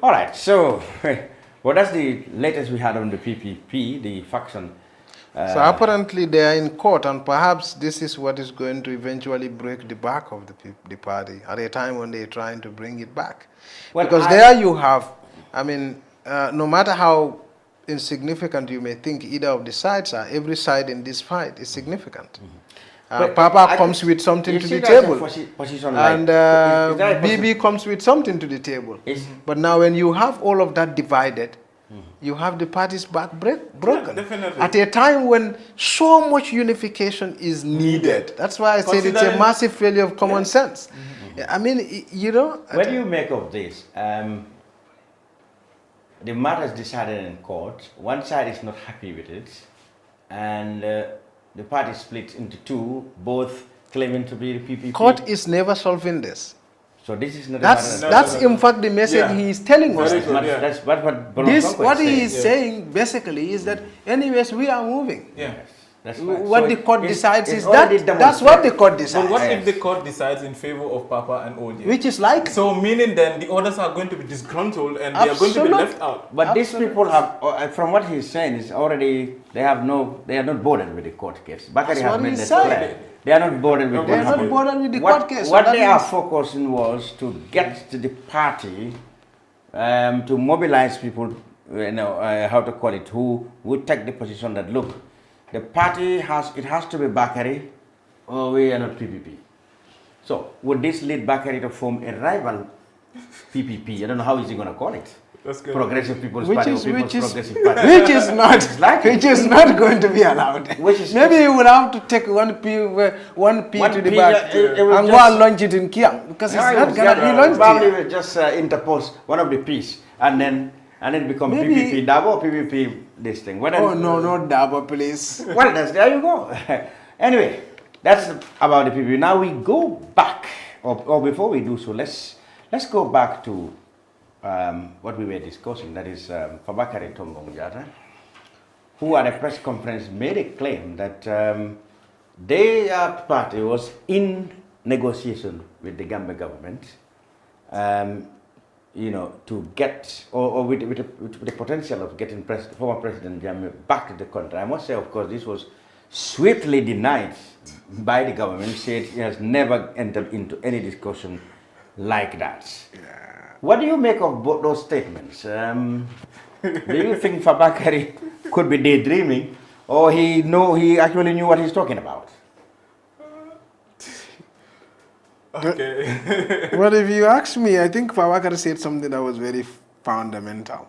All right, so well, that's the latest we had on the PPP, the faction. So apparently they are in court, and perhaps this is what is going to eventually break the back of the party at a time when they're trying to bring it back. Well, Because there you have, I mean, no matter how insignificant you may think either of the sides are, every side in this fight is significant. Papa comes with something to the table, and BB comes with something to the table. But now when you have all of that divided, you have the party's back broken. Yeah, at a time when so much unification is needed. That's why I said it's a massive failure of common sense. I mean, you know. What do you make of this? The matter is decided in court. One side is not happy with it, and the party split into two, both claiming to be the PPP. Court is never solving this. So this is not. That's in fact the message he is telling us. That's what he is saying basically is that anyways we are moving. Yeah. That's what so the court decides is that's what the court decides. But what if the court decides in favor of Papa and OJ? Which is like. So meaning then the others are going to be disgruntled and they are going to be left out. But these people have, from what he's saying, is already they are not bothered with the court case. Bakari has made that clear. They are not bothered with the court case. What they are focusing was to get to the party to mobilize people, how to call it, who would take the position that look, the party has to be Bakari or we are not PPP. So would this lead Bakari to form a rival PPP? I don't know how is he going to call it. Progressive People's Party or People's Progressive Party. Which is not going to be allowed. Maybe you will have to take one P to the back and go and launch it in Kiang, because it's not going to be launched. Probably will just interpose one of the P's and then become PPP Dabo, PPP this thing. Oh no, not Dabo, please. Well, there you go. Anyway, that's about the PPP. Now we go back, or before we do so, let's go back to what we were discussing, that is Fabakary Tombong Jatta, who at a press conference made a claim that their party was in negotiation with the Gambia government, to get, or with the potential of getting former President Jameh back to the country. I must say, of course, this was swiftly denied by the government, said it has never entered into any discussion like that. Yeah. What do you make of both those statements? Do you think Fabakary could be daydreaming, or he actually knew what he's talking about? Okay. Well, if you ask me, I think Fabakary said something that was very fundamental.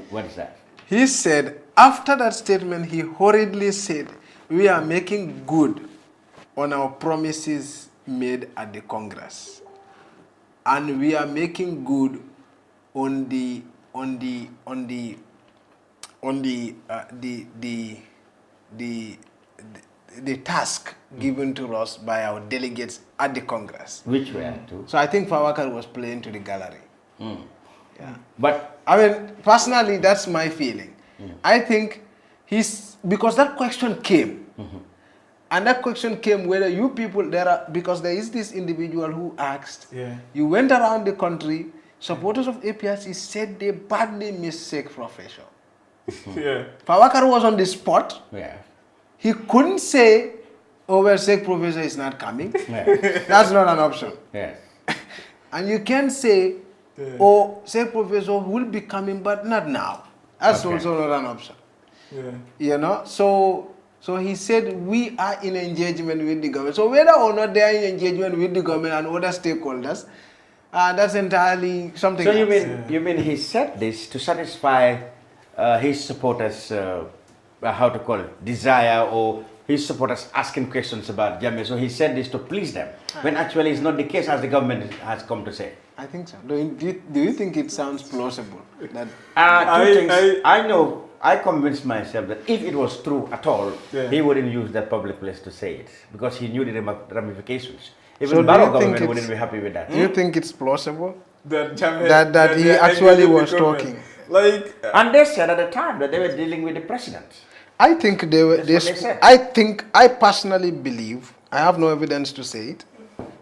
What is that? He said, after that statement, he hurriedly said, we are making good on our promises made at the Congress. And we are making good on the task given to us by our delegates at the Congress. Which were two. So I think Fabakary was playing to the gallery. Yeah. But I mean, personally, that's my feeling. I think because that question came. And that question came whether you people, because there is this individual who asked, you went around the country, supporters of APRC said they badly miss Sheikh Professor. Fabakary was on the spot. Yeah. He couldn't say, oh, well, Sheikh Professor is not coming. That's not an option. Yes. And you can say, oh, Sheikh Professor will be coming, but not now. That's also not an option. You know, so he said we are in engagement with the government. So whether or not they are in engagement with the government and other stakeholders, that's entirely something else. So you mean he said this to satisfy his supporters, how to call it, desire, or his supporters asking questions about Jameh. So he said this to please them, when actually it's not the case as the government has come to say. I think so. Do you think it sounds plausible? That I convinced myself that if it was true at all, he wouldn't use that public place to say it, because he knew the ramifications. Even Barrow government wouldn't be happy with that. Do you think it's plausible that he actually was talking? And they said at the time that they were dealing with the president. I think I personally believe, I have no evidence to say it,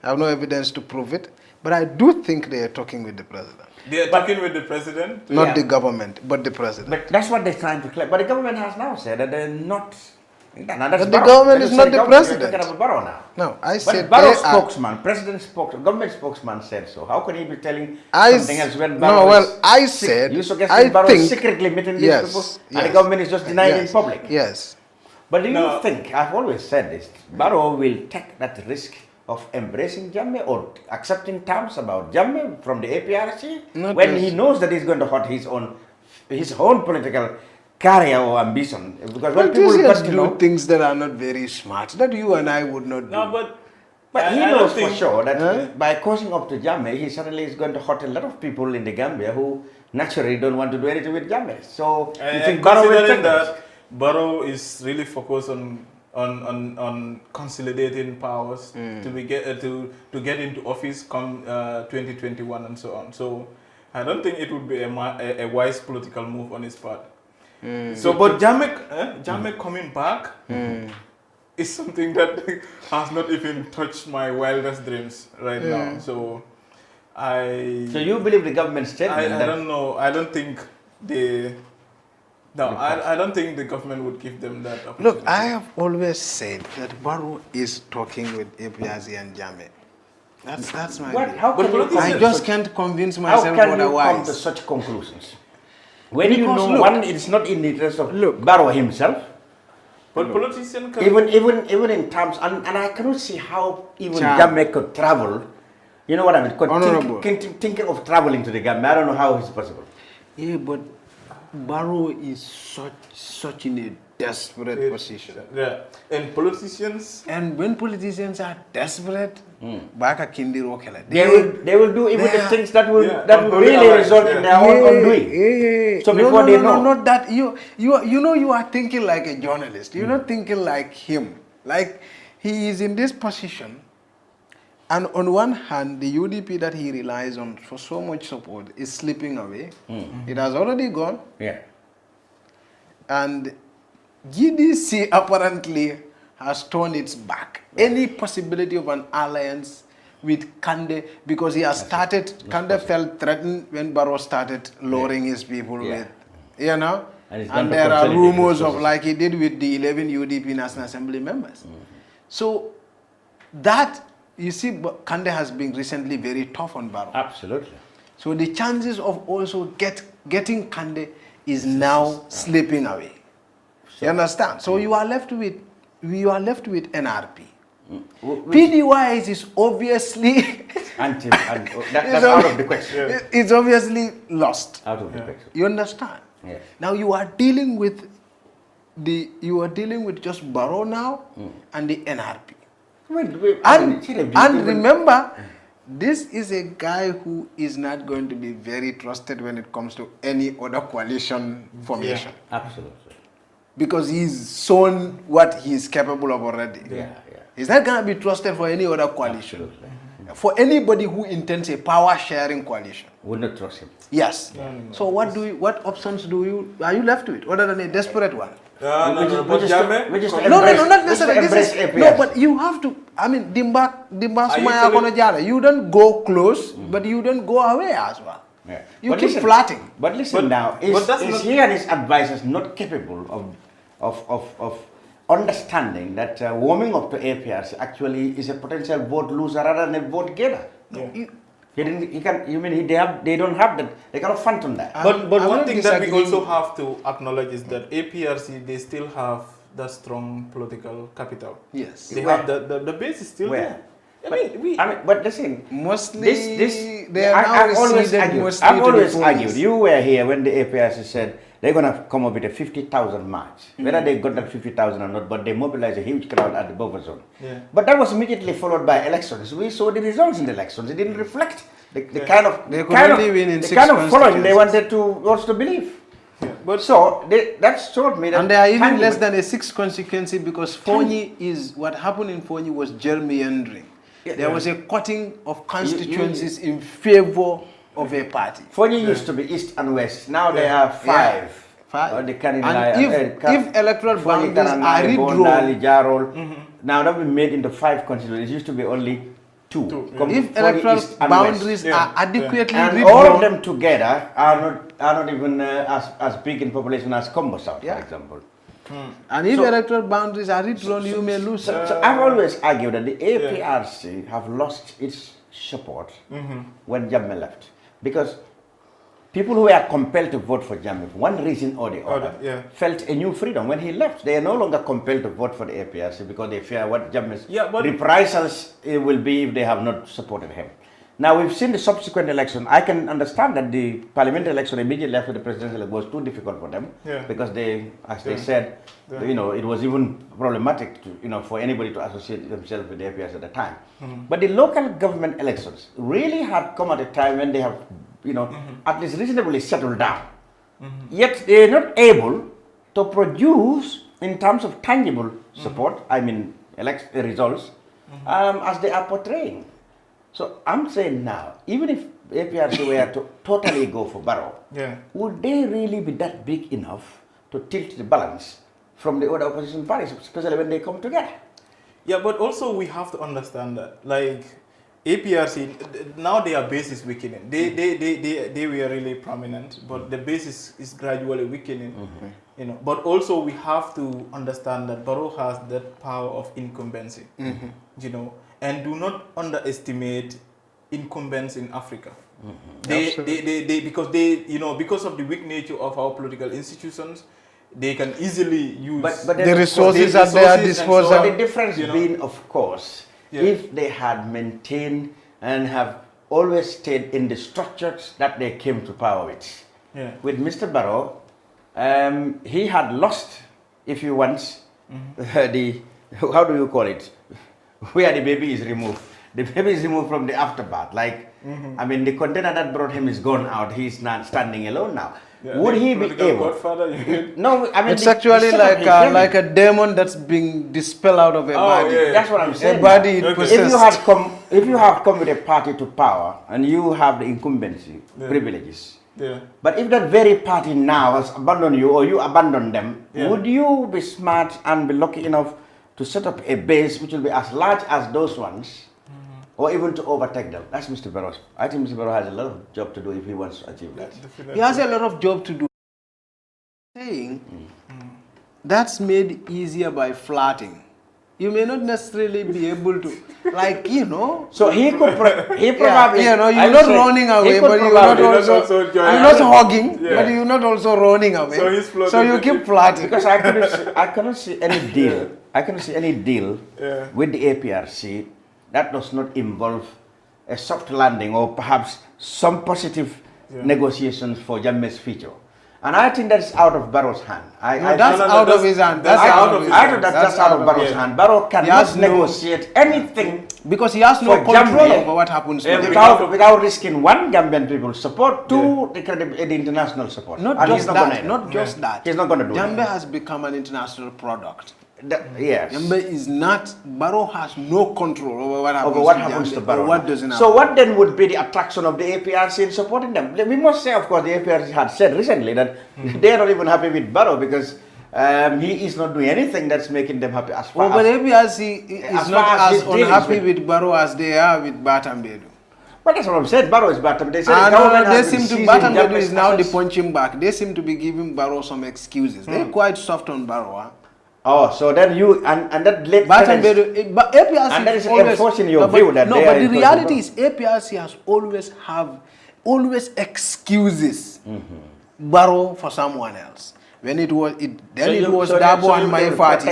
I have no evidence to prove it, But I do think they are talking with the president. They are talking with the president? Not the government, but the president. But that's what they're trying to claim. But the government has now said that they're not. But the government is not the president. You're talking about Barrow now. No, I But said Barrow's spokesman, government spokesman said so. How can he be telling something else when Barrow I said, you suggested Barrow is secretly meeting these people and the government is just denying in public. Yes. But do you think, I've always said this, Barrow will take that risk of embracing Jameh or accepting terms about Jameh from the APRC when he knows that he's going to hurt his own political career or ambition? Because when people got to know things that are not very smart, that you and I would not do. No, but he knows for sure that by causing up to Jameh, he suddenly is going to hurt a lot of people in the Gambia who naturally don't want to do anything with Jameh. So you think Barrow will take that? Barrow is really focused on consolidating powers to get into office come 2021 and so on. So I don't think it would be a wise political move on his part. So, but Jameh coming back is something that has not even touched my wildest dreams right now. So you believe the government statement? I don't know. I don't think I don't think the government would give them that opportunity. Look, I have always said that Barrow is talking with APRC and Jameh. That's my view. I just can't convince myself otherwise. How can you come to such conclusions? When you know, one, it's not in the interest of Barrow himself. But politicians can... Even in terms, and I cannot see how even Jameh could travel. You know what I mean? Thinking of traveling to the Gambia, I don't know how it's possible. Yeah, but Barrow is such in a desperate position. Yeah, and politicians... And when politicians are desperate, they will do even the things that will really result in their own undoing. So before they know... No, not that. You are thinking like a journalist. You're not thinking like him. Like, he is in this position, and on one hand, the UDP that he relies on for so much support is slipping away. It has already gone. Yeah. And GDC apparently has turned its back. Any possibility of an alliance with Kande, because he has started, Kande felt threatened when Barrow started lowering his people with, you know, and there are rumors of like he did with the 11 UDP National Assembly members. So that, you see, Kande has been recently very tough on Barrow. Absolutely. So the chances of also getting Kande is now slipping away. You understand? So you are left with NRP. PDY is obviously that's out of the question. It's obviously lost. Out of the question. You understand? Yes. Now you are dealing with just Barrow now and the NRP. And remember, this is a guy who is not going to be very trusted when it comes to any other coalition formation. Yeah, absolutely. Because he's shown what he's capable of already. He's not going to be trusted for any other coalition. Absolutely. For anybody who intends a power-sharing coalition. Would not trust him. Yes. So what options are you left with other than a desperate one? No, not necessarily. No, but you have to. I mean, you don't go close, but you don't go away as well. Yeah. You keep flatting. But listen now, is he and his advisors not capable of understanding that warming up to APRC actually is a potential vote loser rather than a vote gainer? Yeah. They don't have that. They cannot phantom that. But one thing that we also have to acknowledge is that APRC, they still have that strong political capital. Yes. They have the base is still there. But listen, mostly I've always argued. You were here when the APRC said they're going to come up with a 50,000 march. Whether they got that 50,000 or not, but they mobilized a huge crowd at the buffer zone. Yeah. But that was immediately followed by elections. We saw the results in the elections. It didn't reflect the kind of following they wanted to us to believe. Yeah. But so that showed me that, and they are even less than a 6th constituency because what happened in Fonyi was gerrymandering. There was a cutting of constituencies in favor of a party. Fonyi used to be east and west. Now there are 5. And if electoral boundaries are redrawn, now that we made into 5 constituencies, it used to be only two. If electoral boundaries are adequately and redrawn, all of them together are not even as big in population as Combo South, for example. And if electoral boundaries are redrawn, you may lose. So I've always argued that the APRC have lost its support when Jameh left, because people who were compelled to vote for Jameh, for one reason or the other, felt a new freedom. When he left, they are no longer compelled to vote for the APRC because they fear what Jameh's reprisals will be if they have not supported him. Now, we've seen the subsequent election. I can understand that the parliamentary election immediately after the presidential election was too difficult for them because they, as they said, you know, it was even problematic to, you know, for anybody to associate themselves with the APRC at the time. But the local government elections really had come at a time when they have, you know, at least reasonably settled down. Yet they are not able to produce, in terms of tangible support, I mean, results, as they are portraying. So I'm saying now, even if APRC were to totally go for Barrow, would they really be that big enough to tilt the balance from the other opposition parties, especially when they come together? Yeah, but also we have to understand that, like, APRC, now their base is weakening. They were really prominent, but the base is gradually weakening. You know, but also we have to understand that Barrow has that power of incumbency. You know, and do not underestimate incumbents in Africa. Because you know, because of the weak nature of our political institutions, they can easily use but the resources at their disposal. So the difference being, of course, if they had maintained and have always stayed in the structures that they came to power with. With Mr. Barrow, he had lost, if you want, the, how do you call it, where the baby is removed. The baby is removed from the afterbirth. Like, I mean, the container that brought him is gone out. He's not standing alone now. Would he be able? No, I mean, it's actually like a demon that's being dispelled out of a body. That's what I'm saying. A body possessed. If you have come with a party to power and you have the incumbency privileges, but if that very party now has abandoned you or you abandon them, would you be smart and be lucky enough to set up a base which will be as large as those ones, or even to overtake them? That's Mr. Barrow. I think Mr. Barrow has a lot of job to do if he wants to achieve that. He has a lot of job to do. Saying that's made easier by flirting. You may not necessarily be able to, like, you know. So he could, he probably, you know, you're not running away, but you're not also, you're not hugging, but you're not also running away. So you keep flirting. Because I cannot see any deal. I cannot see any deal with the APRC that does not involve a soft landing or perhaps some positive negotiations for Jameh's future. And I think that's out of Barrow's hand. That's out of his hand. That's out of his hand. That's out of Barrow's hand. Barrow cannot negotiate anything because he has no control over what happens to him. Without risking one, Gambian people's support, two, the international support. Not just that. Not just that. He's not going to do that. Jameh has become an international product. Yes. Jameh is not. Barrow has no control over what happens to Barrow. What doesn't happen. So what then would be the attraction of the APRC in supporting them? We must say, of course, the APRC had said recently that they are not even happy with Barrow because he is not doing anything that's making them happy as far but APRC is not as unhappy with Barrow as they are with Batambedu. Well, that's what I'm saying. Barrow is Batambedu. They said Batambedu is now the punching bag. They seem to be giving Barrow some excuses. They're quite soft on Barrow. Huh? Oh, so then you and that late APRC and that is always enforcing your view that no, but the reality is APRC has always excuses Barrow for someone else. When it was Dabo and my party.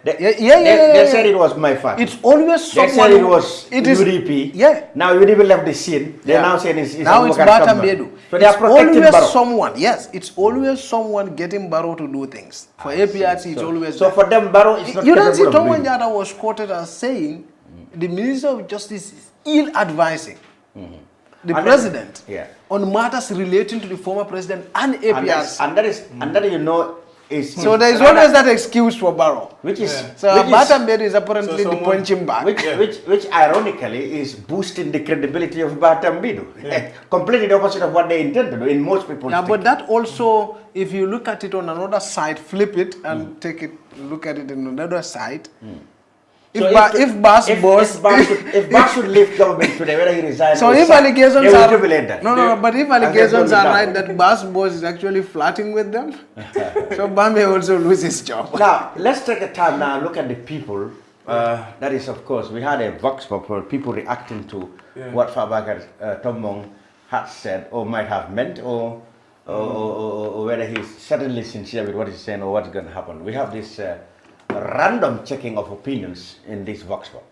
They said it was my party. It's always someone. They said it was UDP. Now UDP left the scene. They're now saying it's Batambedu. So they are protecting Barrow. Someone. Yes, it's always someone getting Barrow to do things. For APRC, it's always. So for them, Barrow is not. You don't see Tonganjata was quoted as saying the Minister of Justice is ill-advising the president on matters relating to the former president and APRC. And that you know is so there is always that excuse for Barrow, which is so Batambedu is apparently the punching bag, which ironically is boosting the credibility of Batambedu. Completely the opposite of what they intend to do in most people's but that also, if you look at it on another side, flip it and look at it on another side. If Bas should leave government today, whether he resigns so or if allegations they will are jubilate that. no, but if allegations are right that Bas boss is actually flirting with them, so Bam may also lose his job. Now let's take a time now and look at the people. That is, of course, we had a vox pop for people reacting to what Fabakary Tombong had said or might have meant, or whether he's certainly sincere with what he's saying or what's going to happen. We have this random checking of opinions in this vox pop.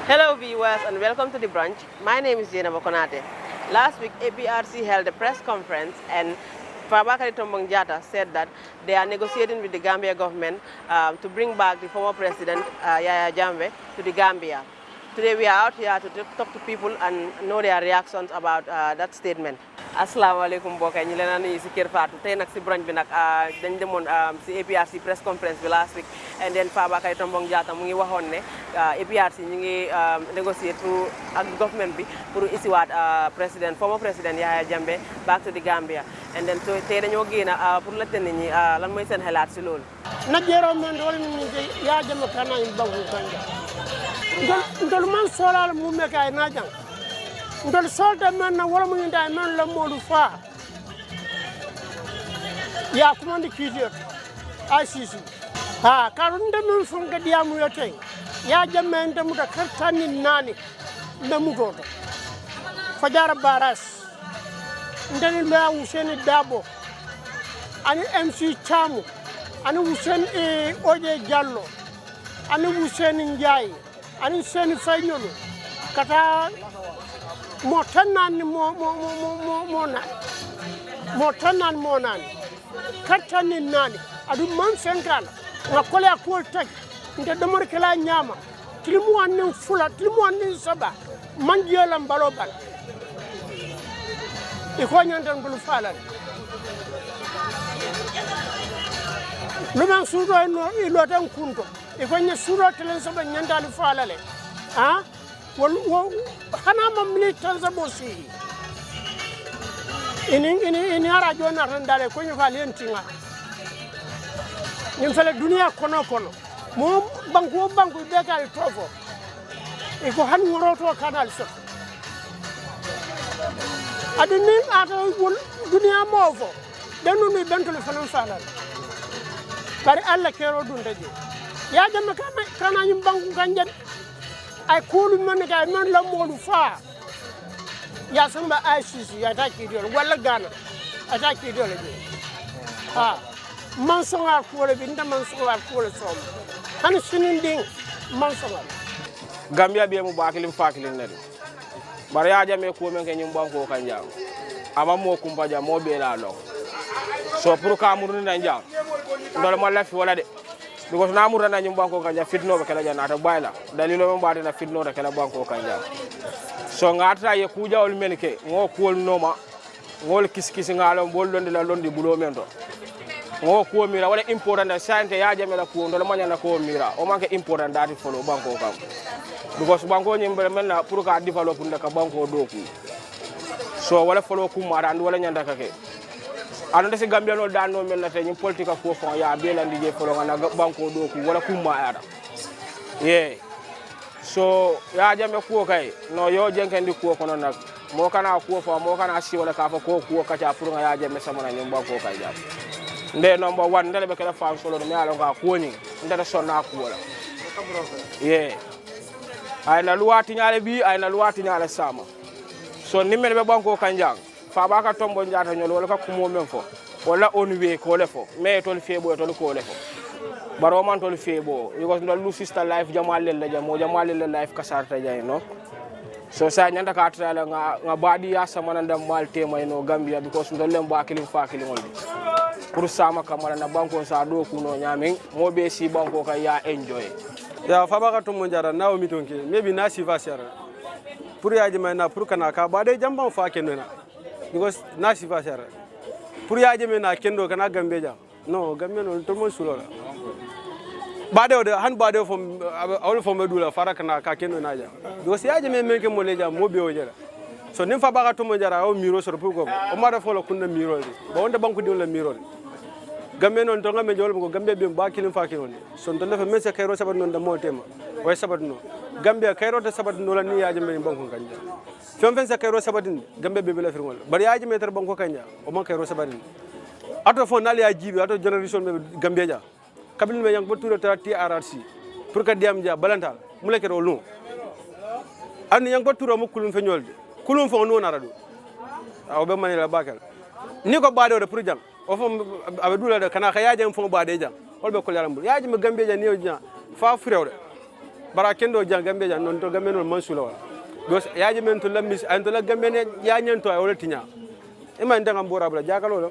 Hello viewers and welcome to the brunch. My name is Jameh. Last week APRC held a press conference and Fabakary Tombong Jatta said that they are negotiating with the Gambia government to bring back the former president Yaya Jameh to the Gambia. Today we are out here to talk to people and know their reactions about that statement. Assalamu alaikum mbokk yi ñu leen a nuyu si Kër Fatou tey nag si brunch bi nag dañ demoon si APRC press conference bi last week and then Fabakary Tombong Jatta mu ngi waxoon ne APRC ñu ngi négocier pour ak government bi pour isiwaat former president Yaya Jameh back to the Gambia and then so tey dañoo génn pour laajte nit ñi lan mooy seen xalaat si loolu. Najero men dole min ya Jameh kana in bangu kanja. Ndol man solal mu me kay na jang. Ndol solta men na wala mu nda men la modu fa. Ya kuma ndi kidiot. ICC. Ha karun de men fon ga diamu yote. Ya Jameh nda mu da kartani nani nda mu goto. Fajara Baras. Ndani la Hussein Dabo. Ani MC Chamu. Ani Hussein Oje Jallo. Ani Hussein Njai. Ani Seni Faynyolo. Kata mo tanan mo na. Mo tanan mo nan. Katani nani. Adu man senkala. Ngakole akol tag. Nde domor kala nyama. Tilimu anin fula, tilimu anin saba. Manjiola mbaloban. Iko nyantan bulu falan. Luman sudo ilo tan kunto. Iko nya sudo telen saba nyantali falale. Ha? Hana mamli tanza bosi. Ini ara jona randale ko ñu falen tinga. Ñu fele dunia kono mo banku be kay tofo. Iko han ngoroto kanal so. Adini ato dunia mofo. Denu mi bentul fanan falale. Bari alla kero dun daje ya Jameh kana yim banku kanjen ay kolu man ga man la molu fa ya samba ICC ya taki diol wala gana ataki diol je ha man songa ko le binda man songa ko le som han sinin ding man songa Gambia be mu bakilim fakilin nade bar ya Jameh ko men ke nyim banko kanja ama mo kumpa ja mo be la lo so pour ka murni na njam ndol mo lafi wala de because na murna na nyum banko kanja fitno be kala jana ta bayla dalilo mo baade na fitno ta kala banko kanja so ngata ye kuja ol menke ngo kuol noma ngol kiskisi ngalo bol londi la londi bulo mento ngo ko mira wala important sante ya Jameh la ko ndol mo nyana ko mira o manke important dati follow banko kam because banko nyimbe men na pour ka develop ndaka banko doku so wala follow kuma and wala nyanda kake ando si Gambia no dan no men na te nyim politique ko fon ya be la ndije follow ngana banko doku wala kuma ada so ya Jameh ko kay no yo jenkendi ko kono nak mo kana ko fo mo kana si wala ka fa ko ka ca pour nga ya Jameh sama na nyim banko kay jam nde number 1 ndele be kala fa solo me ala nga ko ni ndele sonna ko wala ay na luwati nyale bi ay na luwati nyale sama so nimel be banko kanjang Fabakary Tombong Jatta nyol wala ka kumo men fo wala on we ko le fo me tol febo tol ko le fo baro man tol febo because no lu sister life jamal le jamo jamal le life kasarta jay no so sa nyanda ka tala nga badi ya sama nanda mal tema no Gambia because ndol lem bakilim fakili ngol pour sama kamara na banko sa do kuno nyamin mo be si banko ka ya enjoy ya Fabakary Tombong Jatta nawo mitonke maybe na sifa sera pour ya Jameh na pour kana ka bade jamban fa kenena because na sifa sera pour ya Jameh na kendo kana Gambia jam no Gambia no to mo sulola Bade de han bade from all from Medula Farakana Kakeno Naja. Because Yajame make him Moleja Mobile. So Nimfa Baga to Mojara, or Miro or Pugo, or Mother follow Kunda Miro, but on the bank with the Miro. Gamen on Tonga Majol, Gambia being backing and fucking. So the left Mesa Cairo Sabat on the Montema, or Sabatno. Gambia Cairo Sabat Nola Yajame in Banco Kanya. Femfensa Cairo Sabatin, Gambia Bible, but Yajame Banco Kanya, or Cairo Sabatin. Out of Fonali Ajib, out of generation Gambia. Kabil me yang betul TRRC pour que diam dia balantal mu lekero lu an yang betul mu kulum feñol kulum fo no narado aw be manila bakal ni ko baade o pour jam o fo abdula de kana khaya jam fo baade jam holbe ko yaram yaaji me gambe ja niyo jam fa frewde bara kendo jam gambe ja non to gambe non mansula wala dos yaaji men to lamis an to la gambe ne ya nyento ay wala tinya e man dangam borabla jakalo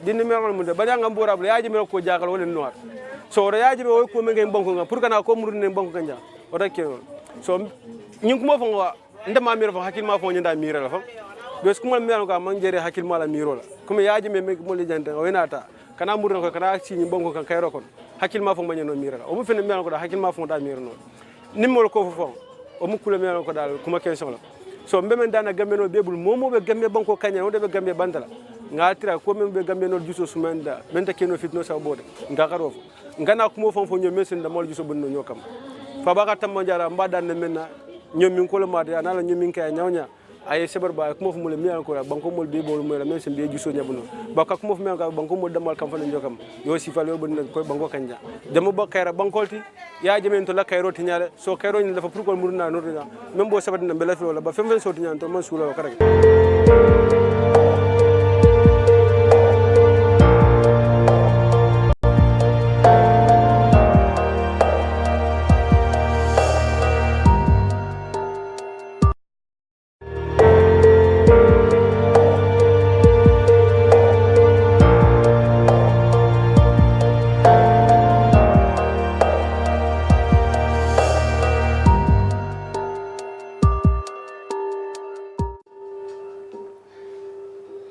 dinni merol mu de badangam borabla yaaji me ko jakalo wala noir so yaji be ko me ngem banko nga pour kana ko murune banko kanja o dakke so nyum ko mo fo ndema miro fo hakil ma fo nyanda miro la fo bes ko mo ko man jere hakil mala miro la kuma yaji me mo le jante o wenata kana murune ko kana ci nyi banko kan kayro kon hakil ma fo ma nyano miro la o mo fene me ko da hakil ma fo da miro non nimol ko fo o mo kula me ko dal kuma question la so mbeme dana gambe no bebul momo be gambe banko kanya o de be gambe bantala ngatira ko men be gambe no juso sumanda men ta keno fitno sa bode ngakaro fo ngana ko mo fon fo ñom mesin da mol juso bonno ñokam fa baka tam jara mbada ne menna ñom min ko le mate ana la ñom min kay ñawnya ay sebar ba ko mo fo mo le mi ko banko mol be bol mo la men sen be juso ñabuno baka ko mo fo men ka banko mo damal kam fa ñokam yo sifal yo bonno ko banko kanja dama ba kayra bankolti ya jemen to la kayro tinyale so kayro ni dafa pour ko murna no rida même bo sabat na bela fi wala ba fem so tinyan to man sula ko rek.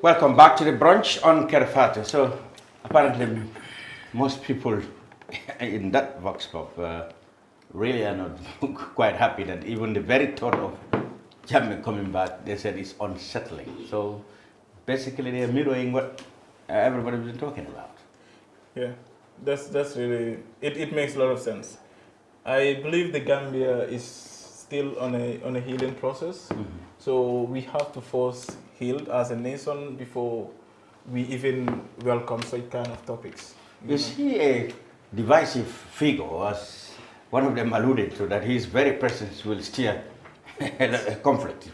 Welcome back to the brunch on Kerfata. So apparently most people in that vox pop really are not quite happy that even the very thought of Jameh coming back, they said it's unsettling. So basically they're mirroring what everybody's been talking about. Yeah, that's really, it makes a lot of sense. I believe the Gambia is still on a healing process. So we have to first heal as a nation before we even welcome such kind of topics. Is he a divisive figure, as one of them alluded to, that his very presence will steer a conflict?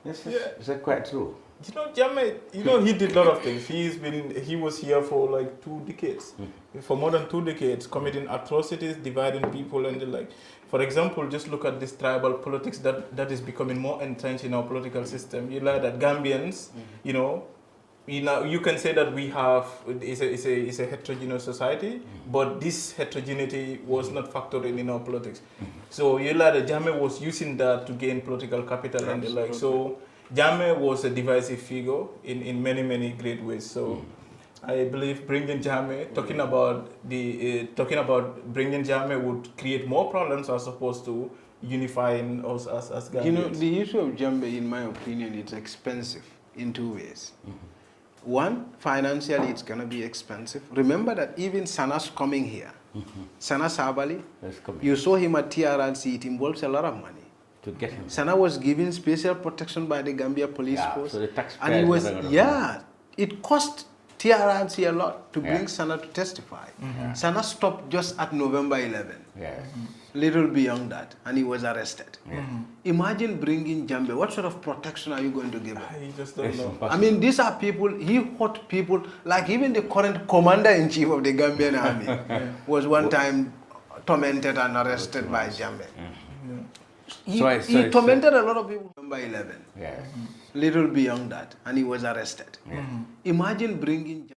Is that quite true? You know, Jameh, he did a lot of things. He was here for like 2 decades, for more than 2 decades, committing atrocities, dividing people and the like. For example, just look at this tribal politics that is becoming more entrenched in our political system. You learn that Gambians, you can say that we have it's a heterogeneous society, but this heterogeneity was not factored in our politics. So you learn that Jameh was using that to gain political capital and the like. So Jameh was a divisive figure in many great ways. So I believe bringing Jameh, talking about bringing Jameh would create more problems as opposed to unifying us as Gambians. You know, the issue of Jameh, in my opinion, it's expensive in 2 ways. One, financially, it's going to be expensive. Remember that even Sana's coming here. Sana Sabali, you saw him at TRRC, it involves a lot of money. To get him. Sana was given special protection by the Gambia Police Force. So the taxpayers, and it was, it cost TRRC a lot to bring Sana to testify. Sana stopped just at November 11. Little beyond that, and he was arrested. Imagine bringing Jameh. What sort of protection are you going to give him? I just don't know. I mean, these are people, he hurt people, like even the current commander-in-chief of the Gambian army was one time tormented and arrested by Jameh. He tormented a lot of people by 11. Little beyond that, and he was arrested. Imagine bringing Jameh.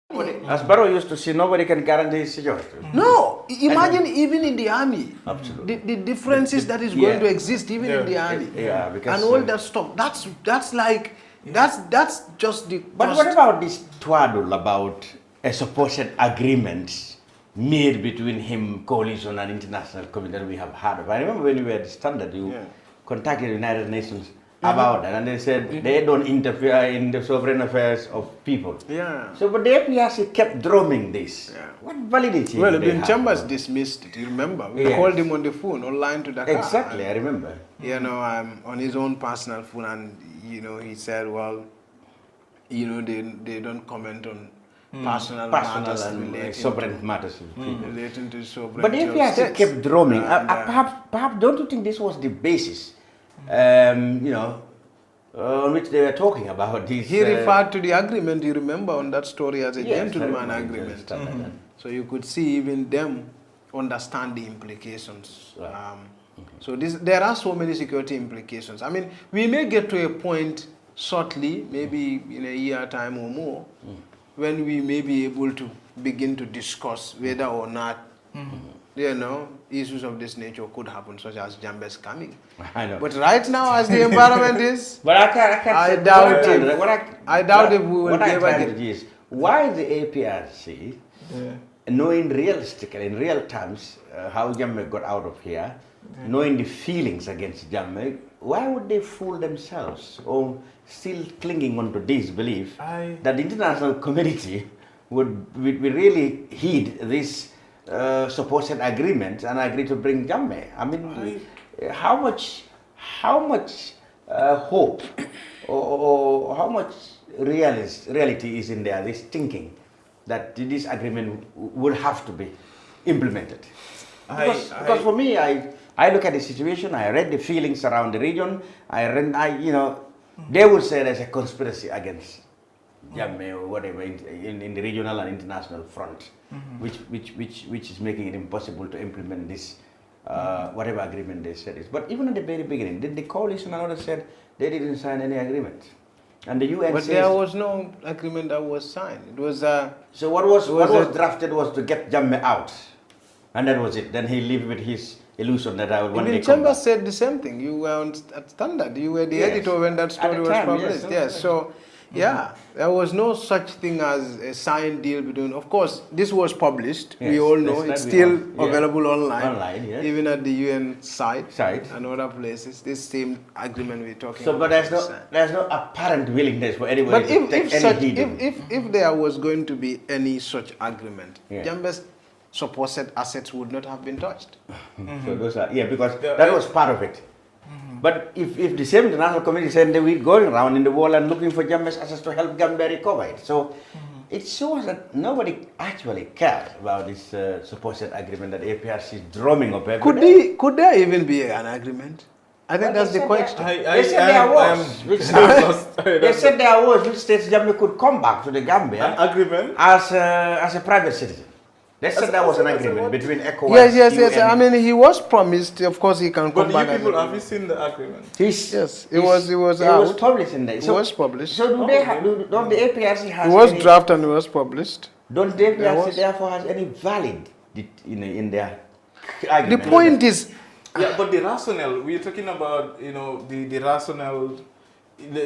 As Barrow used to say, nobody can guarantee his security. No, imagine even in the army. Absolutely. The differences that is going to exist even in the army. Because, and all that stuff. That's like, that's just the... But what about this twaddle about a supposed agreement made between him, coalition, and international community that we have had. I remember when we were at the Standard, you contacted the United Nations about that, and they said they don't interfere in the sovereign affairs of people. Yeah. So, but the APRC kept drumming this. Yeah. What validity? Well, do they Ben have? Chambers dismissed it. You remember? We called him on the phone, online to Dakar. Exactly, I remember. You know, on his own personal phone, and you know, he said, well, you know, they don't comment on personal matters and sovereign matters. Relating to sovereignty. But the APRC kept drumming. Perhaps, don't you think this was the basis, you know, on which they were talking about this? He referred to the agreement, you remember, on that story as a yes, gentleman agreement. So you could see even them understand the implications. So there are so many security implications. I mean, we may get to a point shortly, maybe in a year time or more, when we may be able to begin to discuss whether or not, you know, issues of this nature could happen, such as Jameh's coming. I know. But right now, as the environment is, but I doubt it. I doubt if we will be able to. Why the APRC, knowing realistically, in real terms, how Jameh got out of here, knowing the feelings against Jameh, why would they fool themselves or still clinging on to this belief that the international community would really heed this supposed agreement and agree to bring Jameh? I mean, how much hope or how much reality is in there, this thinking that this agreement would have to be implemented? Because for me, I look at the situation, I read the feelings around the region, you know, they would say there's a conspiracy against Jameh or whatever in the regional and international front, which is making it impossible to implement this, whatever agreement they said is. But even at the very beginning, did the coalition and others said they didn't sign any agreement? And the UN but there was no agreement that was signed. It was so what was drafted was to get Jameh out, and that was it. Then he lived with his illusion that I would one day come Chambers back. said the same thing. You were at Standard. You were the editor when that story was published. Yes. So, yeah, there was no such thing as a signed deal between. Of course, this was published. Yes, we all know it's still available online. Online, yes. Even at the UN site. Site. And other places. This same agreement we're talking So, about. but there's no apparent willingness for anybody But to take any heed. if there was going to be any such agreement, Yeah. Jameh's supposed assets would not have been touched. So those are, because that was part of it. But if the same international community said they were going around in the world and looking for Jameh's assets to help Gambia recover it, so it shows that nobody actually cares about this supposed agreement that APRC is drumming up every day. Could there even be an agreement? I think that's the question. They said there was. They said there was, which states Jameh could come back to the Gambia An agreement? as a private citizen. They said that was an agreement between ECOWAS. Yes. I mean, he was promised. Of course, he can come But back. you people, have you seen the agreement? Yes, it was out. published in there. It was published. So don't the APRC has It was any, drafted and it was published. Don't the APRC therefore has any valid in their The argument? point is, Yeah, but the rationale, we're talking about, you know, the rationale,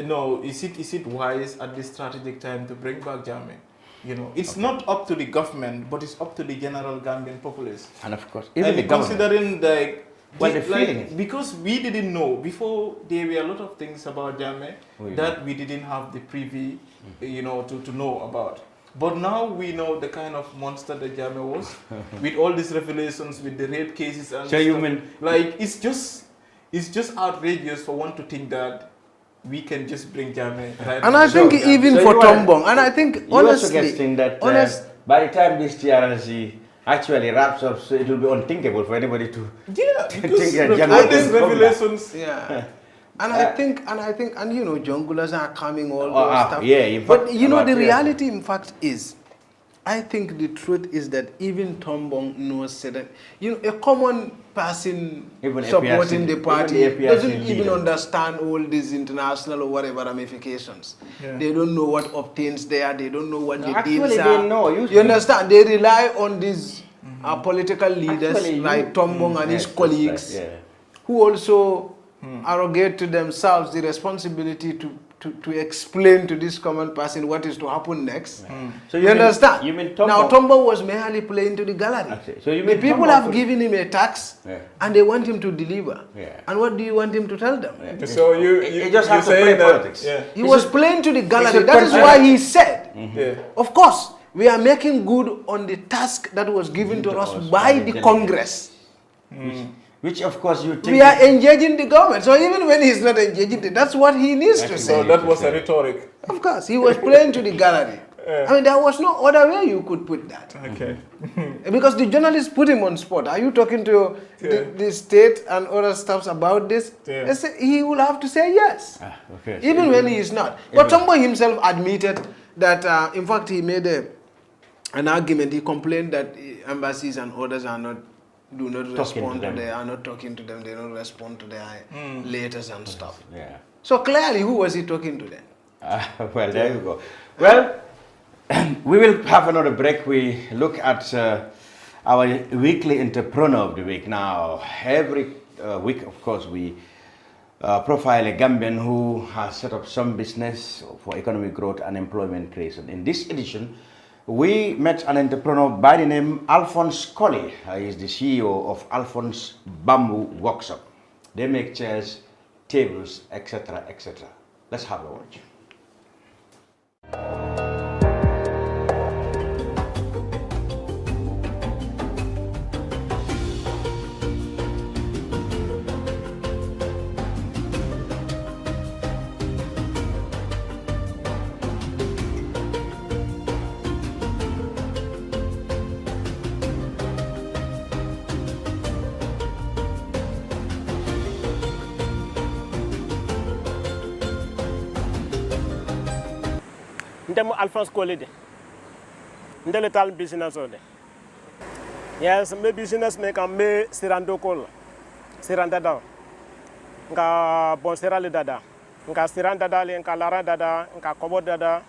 no, is it wise at this strategic time to bring back Jameh? You know, it's not up to the government, but it's up to the general Gambian populace. And of course, even the considering government. like, because we didn't know before, there were a lot of things about Jameh that we didn't have the privy, you know, to know about. But now we know the kind of monster that Jameh was, with all these revelations, with the rape cases and So you stuff. mean Like, it's just outrageous for one to think that we can just bring Jameh right and now. I think even for Tombong, and I think you are honestly, suggesting that by the time this TRC actually wraps up, so it will be unthinkable for anybody to because think that all Jameh these will come back. revelations. yeah. And I think, you know, junglers are coming, all those stuff. Yeah, in fact, but you know, the about- reality, in fact, is, I think the truth is that even Tombong knows that, you know, a common person Even supporting APRC the party even the APRC doesn't even leader. understand all these international or whatever ramifications. Yeah. They don't know what obtains there. They don't know what the actually deals they are. know. You understand? They rely on these political leaders Actually, like Tombong and his yes, colleagues, that's right, who also arrogate to themselves the responsibility to to explain to this common person what is to happen next. So you understand? You mean Tombo? Now Tombo was merely playing to the gallery. Okay. So you the mean people Tombo have given him a tax and they want him to deliver. And what do you want him to tell them? So you just have to play politics. He was playing to the gallery. That is why he said, of course, we are making good on the task that was given to us by the Congress. Which, of course, you think... We are engaging the government. So even when he's not engaging, that's what he needs to say. So that was a rhetoric. Of course, he was playing to the gallery. I mean, there was no other way you could put that. Okay. Because the journalists put him on spot. Are you talking to the state and other stuffs about this? They say he will have to say yes. Even when he is not. But Tombo himself admitted that, in fact, he made an argument. He complained that embassies and others are not do not respond to them. They are not talking to them. They don't respond to their letters and stuff. So clearly, who was he talking to then? Well, there you go. Well, we will have another break. We look at our weekly entrepreneur of the week. Now, every week, of course, we profile a Gambian who has set up some business for economic growth and employment creation. In this edition, we met an entrepreneur by the name Alphonse Colley. He is the CEO of Alphonse Bamboo Workshop. They make chairs, tables, etc., etc. Let's have a watch. Ndemo Alphonse Colley de ndele tal business ode yes me business me kam me sirando kol siranda da nga bon sirale dada nga siranda dale nga lara dada nga kobo dada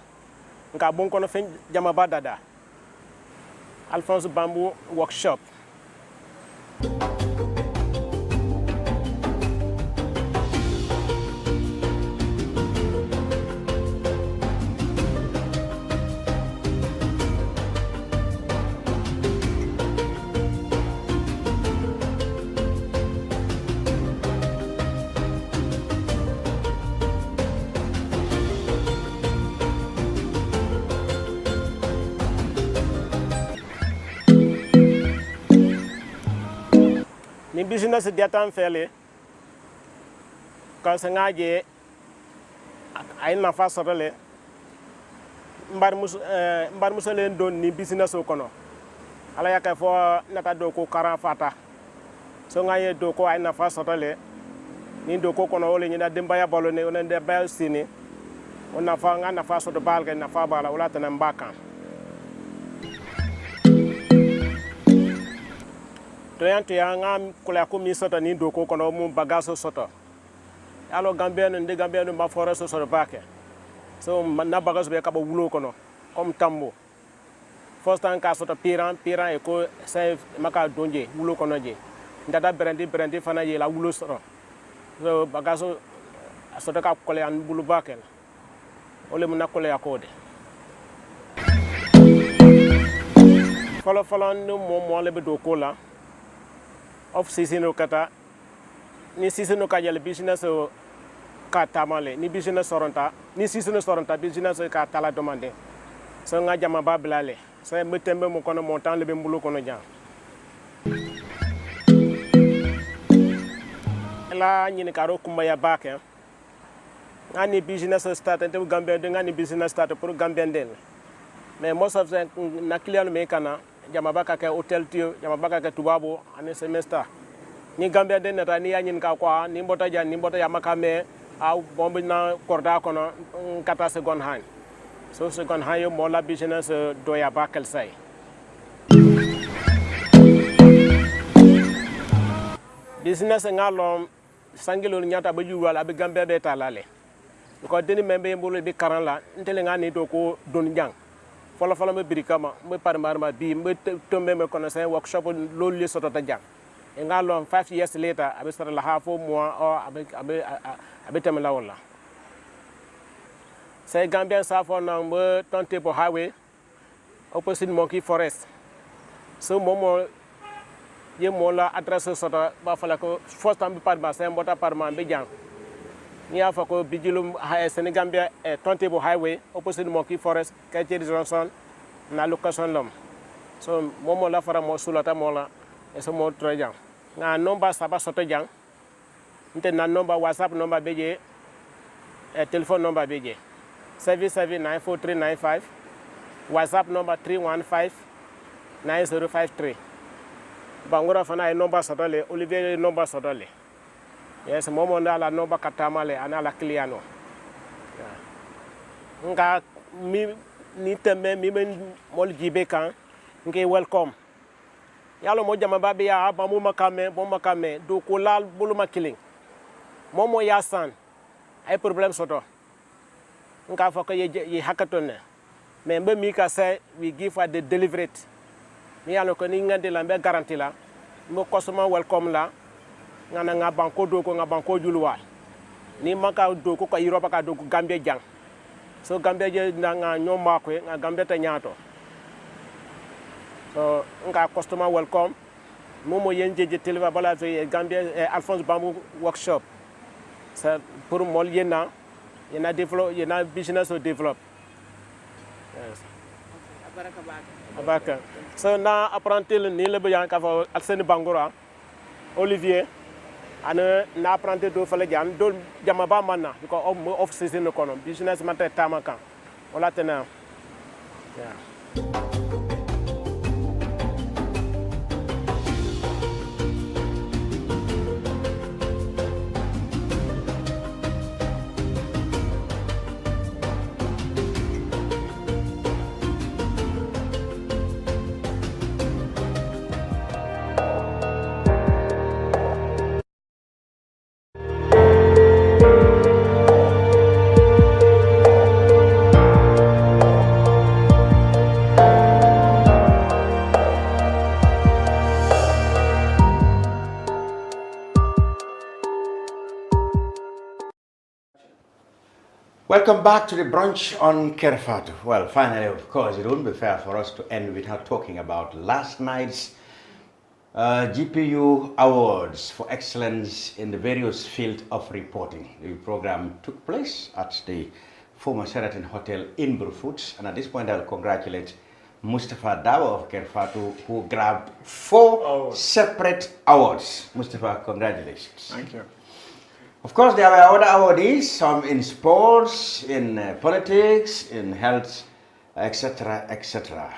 nga bon kono fen jamaba dada Alphonse Bamboo Workshop. Ni business dia tan fele ka sangaje ay na fa sorale mbar musalen don ni business o kono ala yakay fo nata do ko kara fata so ngaye do ko ay na fa sorale ni do ko kono wole ni da demba ya balone on de bel sini on na fa nga na fa so do balga na fa bala wala tan mbaka to yang kula ko mi soto ni do ko kono mum bagaso soto alo gambeno nde gambeno ma foreso soto bake so na bagaso be kaba wulo kono comme tambo first time ka soto piran e ko save maka donje wulo kono je ndada brandi fana je la wulo soto so bagaso soto ka kole an bulu bakel ole mun nakole akode folo no mo le be do ko la of season kata ni season ka jale business ka tamale ni business soronta ni season soronta business ka tala demande so nga jama bablale so me tembe mo kono montant le be mbulu kono jam la nyini karo kumba ya bake ngani business start ente Gambia de ngani business start pour Gambia den mais most of the na client me kana jama baka ke hotel tio jama baka ke tubabo ane semester ni Gambia den na ni yanyin ka kwa ni mbota ya makame au bombe na korda kono kata second hand so second hand yo mola business do ya bakel sai business ngalo sangelo nyata ba juwal abi Gambia be talale ko deni membe mbolo bi karan la ntele ngani do ko don jang folo me birikama me parmarma bi me tombe me kono sen workshop lol li soto ta jang e ngalo 5 years later abi sara la half mois o abi temela wala Say Gambian South on number Turntable Highway, opposite Monkey Forest. So Momo, ye mola address sort of Buffalo first time Padma, same water Padma and Bijan. Near Fako Bigilum Senegambia, Turntable Highway, opposite Monkey Forest, Katie Johnson, Nalukason Lum. So Momo La for a Mosulata Mola, is a more treasure. Now number Saba Sotojang, internet number, WhatsApp number BJ, telephone number BJ. 77943995, WhatsApp number 315-9053. Bangura fana number sotole, Olivier number sotole. Yes, momo la number katamale anala kliano. Nga mi ni tembe mi men mol jibe kan nge welcome. Yalo mo jama babe ya ba mo makame do ko lal buluma killing. Momo yasan ay problem soto. Nka foko ye hackathon mais mbe mi ka say we give her the deliver it mi yalo ko ni ngande la mbe garantie la mo customer welcome la ngana nga banko do ko nga banko julwa ni maka do ko Europe ka do ko Gambia jang so Gambia je nga nyoma ko nga Gambia ta nyaato so nga customer welcome momo yenje je deliver bala fe Gambia Alphonse Bambou workshop ça pour mol yena yena business or develop. Yes. Abaka. So na apprenti le ni le bayan ka fa Alseni Bangura Olivier ana na apprenti do fale jan do jama ba manna ko office no kono business man ta tamaka wala tena. Yeah. Welcome back to the brunch on Kerfatu. Well, finally, of course, it wouldn't be fair for us to end without talking about last night's GPU Awards for excellence in the various fields of reporting. The program took place at the former Sheraton Hotel in Brufut, and at this point, I'll congratulate Mustafa Dawa of Kerfatu, who grabbed 4 separate awards. Mustafa, congratulations. Thank you. Of course, there were other awardees, some in sports, in politics, in health, etc., etc.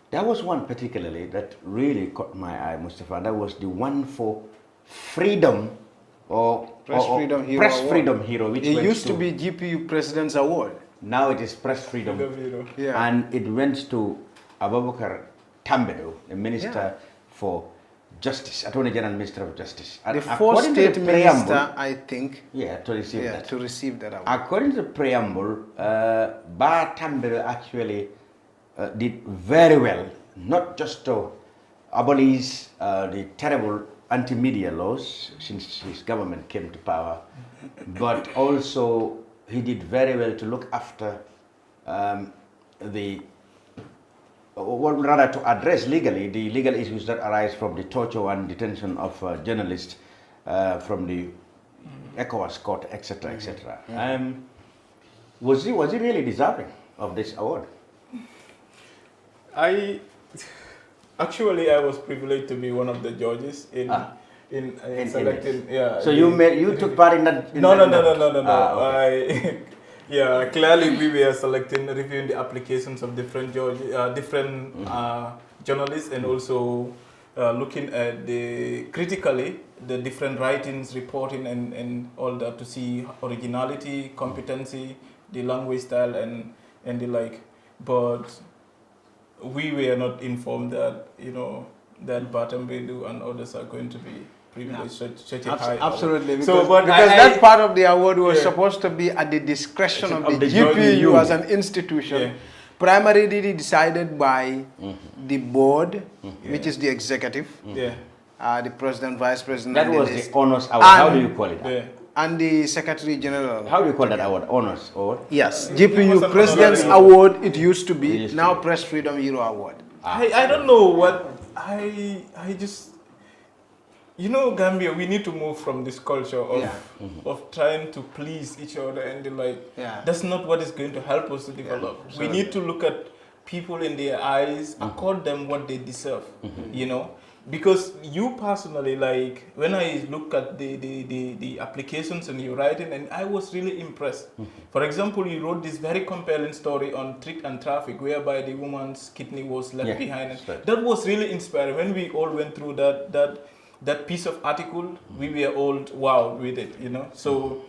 There was one particularly that really caught my eye, Mustafa. That was the one for freedom, or Press Freedom Hero. Press Award. Freedom Hero. Which it used to be GPU President's Award. Now it is Press Freedom Hero. Yeah. And it went to Abubakar Tambedo, the Minister for Justice, Attorney General, Minister of Justice. The fourth state minister, I think. Yeah, to receive that. To receive that award. According to the preamble, Ba Tambero actually did very well, not just to abolish the terrible anti-media laws since his government came to power, but also he did very well to look after or rather to address legally the legal issues that arise from the torture and detention of journalists from the ECOWAS court, etc., etc. Was he really deserving of this award? I was privileged to be one of the judges in selecting. Yeah. So you took part in that? No. Okay. Yeah, clearly we were reviewing the applications of different judges, journalists, and also looking at critically the different writings, reporting, and all that to see originality, competency, the language style, and the like. But we were not informed that that Batambedu and others are going to be privileged such a high absolutely. Award. Because that part of the award was supposed to be at the discretion of the GPU as an institution. Yeah. Primarily decided by the board, which is the executive, the president, vice president. That was the honors award. How do you call it? and the Secretary General. How do you call that award? Honors award? Yes, GPU President's Award. It used to be. Now Press Freedom Hero Award. I don't know what I just, you know, Gambia, we need to move from this culture of trying to please each other and that's not what is going to help us to develop. We need to look at people in their eyes, accord them what they deserve, you know. Because you personally, like, when I look at the applications and your writing, and I was really impressed. For example, you wrote this very compelling story on trick and traffic, whereby the woman's kidney was left behind. Right. That was really inspiring. When we all went through that piece of article, we were all wowed with it, you know. So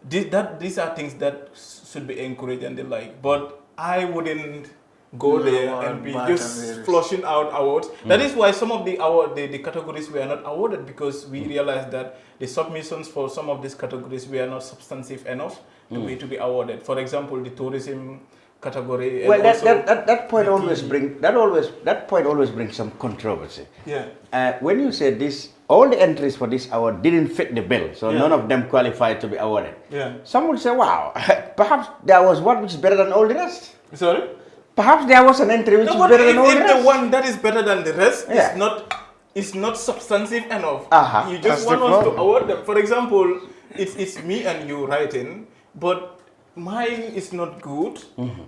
these are things that should be encouraged and the like. But I wouldn't go there and be just flushing out awards. That is why some of the categories were not awarded, because we realized that the submissions for some of these categories were not substantive enough to be awarded. For example, the tourism category. Well, that point always brings some controversy. Yeah. When you said this, all the entries for this award didn't fit the bill, so none of them qualified to be awarded. Yeah. Some would say, wow, perhaps there was one which is better than all the rest. Sorry? Perhaps there was an entry which is better than all the rest. If the one that is better than the rest is not substantive enough, you just want us to award them. For example, it's me and you writing, but mine is not good,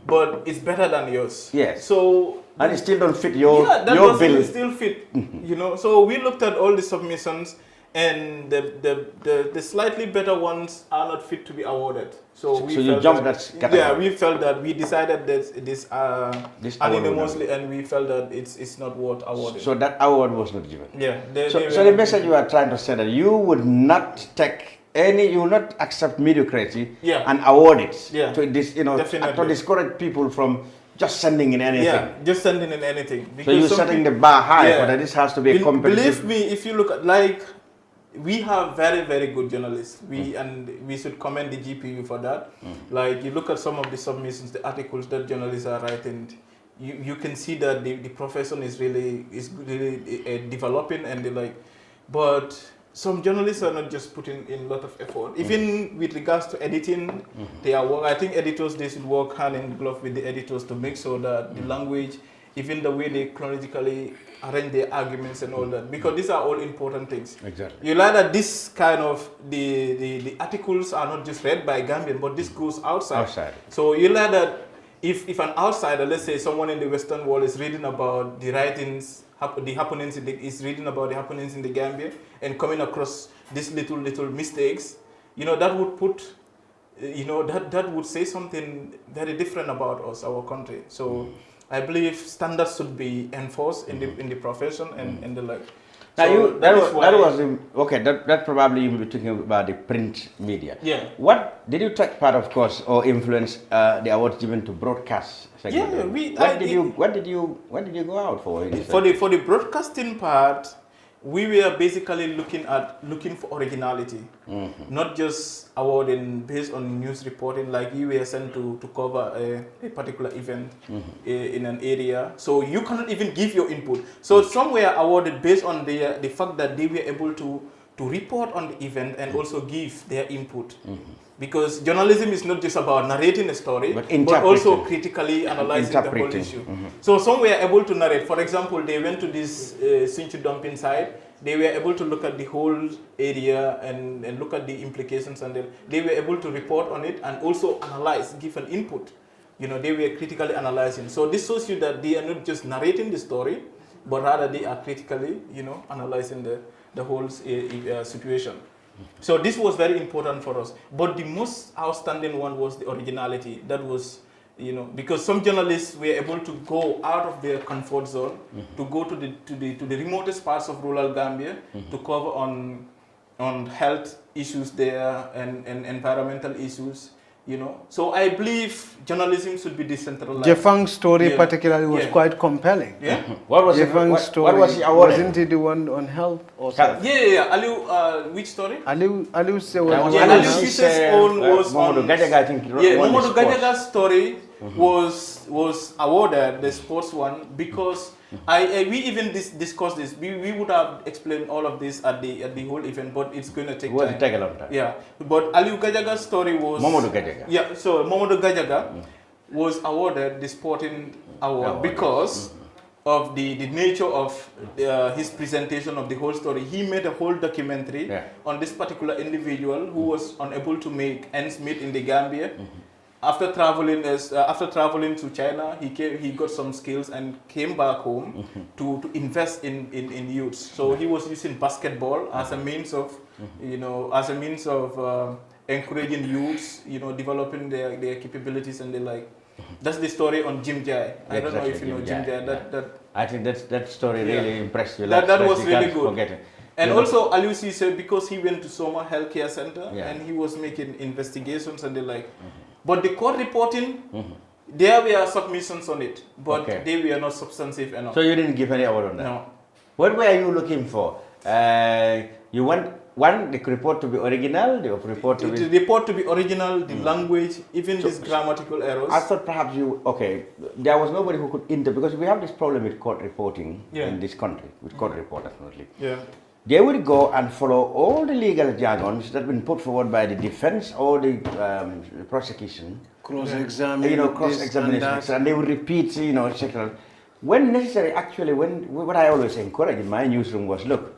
but it's better than yours. Yes. So and it still don't fit your bill. Still fit, you know. So we looked at all the submissions, and the slightly better ones are not fit to be awarded. So you jumped that category. Yeah, we felt that we decided that this unanimously, and we felt that it's not worth awarding. So that award was not given. Yeah. So the message you are trying to say that you would not take you will not accept mediocrity and award it to this, you know, to discourage people from just sending in anything. Yeah, just sending in anything. Because so you're setting the bar high, but this has to be a competitive. Believe me, if you look at, like, we have very, very good journalists. And we should commend the GPU for that. Like, you look at some of the submissions, the articles that journalists are writing, you can see that the profession is really developing, and they like, but some journalists are not just putting in a lot of effort. Even with regards to editing, their work, I think editors, they should work hand in glove with the editors to make sure that the language, even the way they chronologically arrange their arguments and all that, because these are all important things. Exactly. You learn that this kind of, the articles are not just read by Gambian, but this goes outside. So you learn that if an outsider, let's say someone in the Western world, is reading about the writings, is reading about the happenings in the Gambia and coming across these little mistakes, you know, that would put, you know, that would say something very different about us, our country. So I believe standards should be enforced in the profession and the like. Now so that probably you were talking about the print media. Yeah. What did you take part, of course, or influence the awards given to broadcast segment? Yeah, what did you go out for? For the broadcasting part, we were basically looking for originality, not just awarding based on news reporting. Like, you were sent to cover a particular event in an area, so you cannot even give your input. So some were awarded based on the fact that they were able to report on the event and also give their input. Because journalism is not just about narrating a story, but also critically analyzing the whole issue. So some were able to narrate. For example, they went to this Sinchu dumping site. They were able to look at the whole area and look at the implications, and they were able to report on it and also analyze, give an input. You know, they were critically analyzing. So this shows you that they are not just narrating the story, but rather they are critically, you know, analyzing the whole situation. So this was very important for us. But the most outstanding one was the originality. That was, you know, because some journalists were able to go out of their comfort zone to go to the remotest parts of rural Gambia to cover on health issues there and environmental issues. You know, so I believe journalism should be decentralized. Jefang's story particularly was quite compelling. Yeah. What was Jefang's story? What was he awarded? Wasn't he the one on health or something? Yeah. Aliu, which story? Aliu Sisse's own was on. Momodu Gajaga's story was awarded, the sports one, because We even discussed this. We would have explained all of this at the whole event, but it's going to take time. Take a long time. Yeah, but Aliu Gajaga's story was Momodu Gajaga. Yeah, so Momodu Gajaga was awarded the Sporting Award because of the nature of his presentation of the whole story. He made a whole documentary on this particular individual who was unable to make ends meet in the Gambia. After traveling to China, he got some skills and came back home to invest in youths. So he was using basketball as a means of encouraging youths, developing their capabilities and the like. That's the story on Jameh. I don't know if you know Jameh. I think that story really impressed you. That was really good. And also, Alusi said because he went to Soma Healthcare Center and he was making investigations and the like. But the court reporting, there were submissions on it, but they were not substantive enough. So you didn't give any award on that? No. What were you looking for? You want the report to be original, the report to be... The report to be original, the language, even these grammatical errors. I thought perhaps there was nobody who could because we have this problem with court reporting in this country, with court reporters mostly. Yeah. They would go and follow all the legal jargons that have been put forward by the defense or the prosecution. Cross-examination, and they would repeat, etc. When necessary, actually, what I always encourage in my newsroom was, look,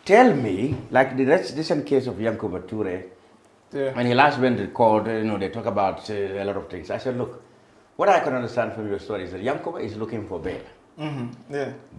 tell me, like the recent case of Yankuba Toure, when he last went to court, they talk about a lot of things. I said, look, what I can understand from your story is that Yankuba is looking for bail.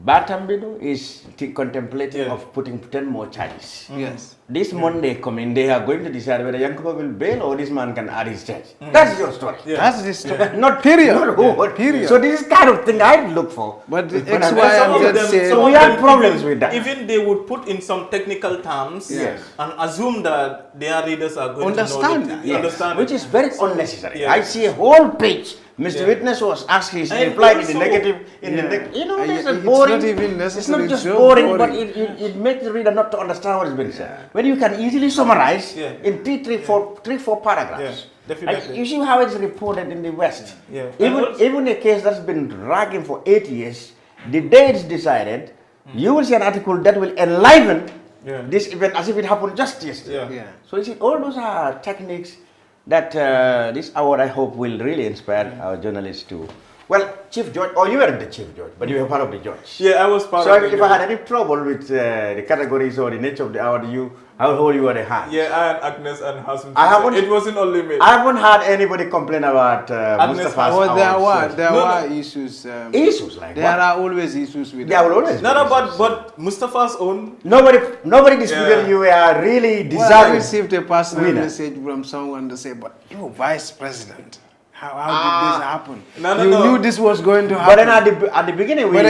Batambidu is contemplating of putting 10 more charges. Yes. This Monday coming, they are going to decide whether Yankuba will bail or this man can add his charge. That's your story. That's the story. Not period. Not who, period. So this is kind of thing I look for. But the X, Y, and Z say... So we have problems with that. Even they would put in some technical terms and assume that their readers are going to understand. Which is very unnecessary. I see a whole page. Mr. Witness was asked his reply in the negative. It's boring. Not even necessary. It's not just boring, but it makes the reader not to understand what is being said. When you can easily summarize in three, four paragraphs. Like, you see how it's reported in the West. Even a case that's been dragging for 8 years, the day it's decided, you will see an article that will enliven this event as if it happened just yesterday. So you see, all those are techniques that this award, I hope, will really inspire our journalists to. Well, Chief Judge, you weren't the Chief Judge, but you were part of the judge. Yeah, I was part of the judge. So if I had any trouble with the categories or the nature of the award, I will hold you at the hand. Yeah, I and Agnes and Hassan. It wasn't only me. I haven't had anybody complain about Mustafa's award. There were issues. Issues like there are always issues with that. There will always but Mustafa's own. Nobody disputed you were really deserving. I received a personal message from someone to say, but you Vice President. How did this happen? You knew this was going to happen. But then at the beginning, we